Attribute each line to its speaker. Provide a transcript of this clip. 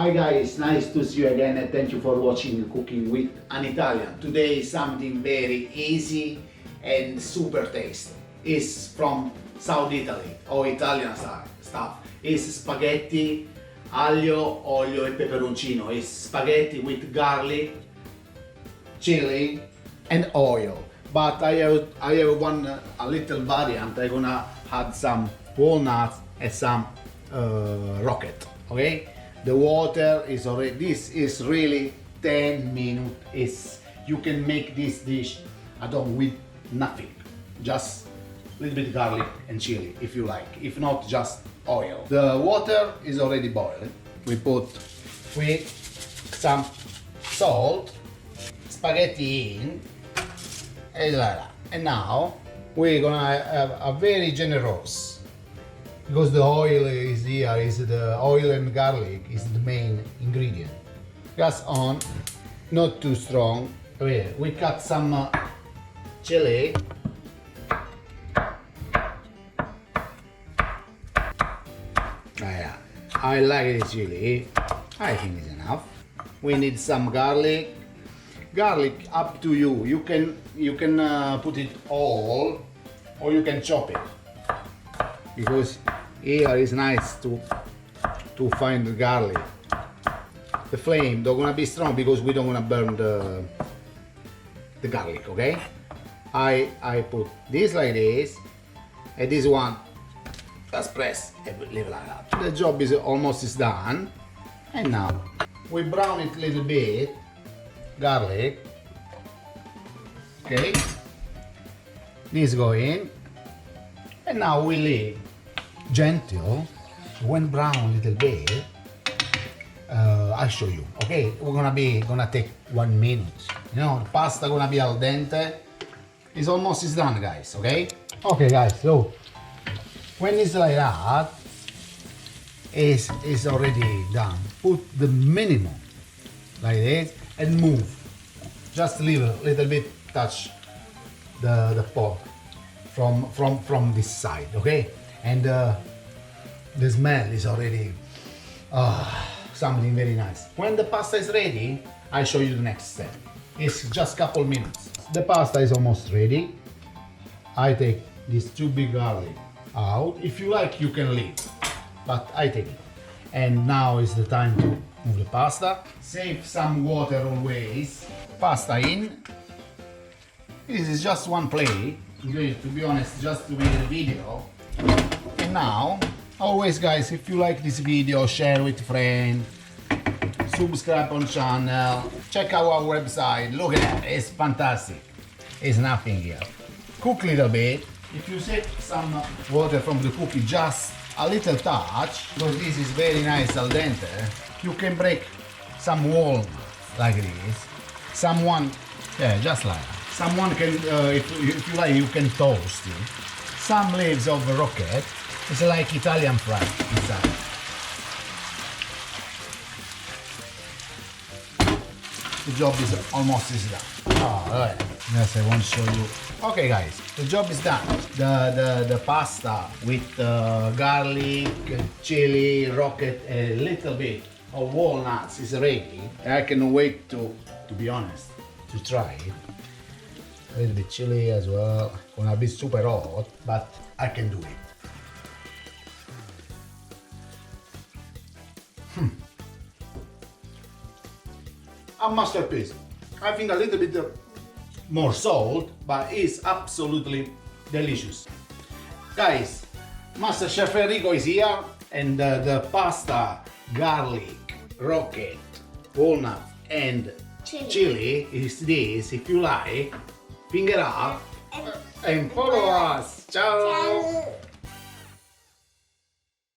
Speaker 1: Hi guys, nice to see you again and thank you for watching Cooking with an Italian. Today is something very easy and super tasty. It's from South Italy or Italian stuff. It's spaghetti, aglio, olio e peperoncino. It's spaghetti with garlic, chili and oil. But I have one a little variant. I'm gonna add some walnuts and some rocket. Okay. The water is already, this is really 10 minutes. You can make this dish at home with nothing. Just a little bit garlic and chili if you like. If not, just oil. The water is already boiling. We put some salt, spaghetti in, and like that. And now we're gonna have a very generous, because the oil is here, is the oil and garlic is the main ingredient. Gas on, not too strong. We cut some chili. Yeah, I like the chili. I think it's enough. We need some garlic. Garlic up to you. You can put it all, or you can chop it. Because here is nice to find the garlic. The flame don't gonna be strong because we don't wanna burn the garlic, okay? I put this like this, and this one just press and leave like that. The job is almost done, and now we brown it a little bit, garlic. Okay, this go in, and now we leave. Gentle, when brown a little bit, I'll show you. Okay, we're gonna take 1 minute. You know, the pasta gonna be al dente. It's almost done, guys. Okay. Okay, guys. So when it's like that, it's already done. Put the minimum like this and move. Just leave a little bit touch the pork from this side. Okay. And the smell is already something very nice. When the pasta is ready, I show you the next step. It's just couple minutes. The pasta is almost ready. I take these 2 big garlic out. If you like, you can leave, but I take it. And now is the time to move the pasta. Save some water always. Pasta in. This is just one plate. To be honest, just to make the video. And now, always guys, if you like this video, share with friends, subscribe on channel, check out our website. Look at that, it's fantastic. It's nothing here. Cook a little bit. If you save some water from the cookie, just a little touch, because this is very nice al dente, you can break some walnuts like this. Someone, yeah, just like that. Someone can, if you like, you can toast it. Some leaves of rocket. It's like Italian fry inside. The job is almost done. Oh, right. Yes, I want to show you. Okay, guys, the job is done. The pasta with garlic, chili, rocket, a little bit of walnuts is ready. I cannot wait to be honest, to try it. A little bit chili as well. Gonna be super hot, but I can do it. A masterpiece. I think a little bit more salt, but it's absolutely delicious. Guys, Master Chef Enrico is here, and the pasta, garlic, rocket, walnut, and chili is this. If you like, finger up and follow us. Ciao.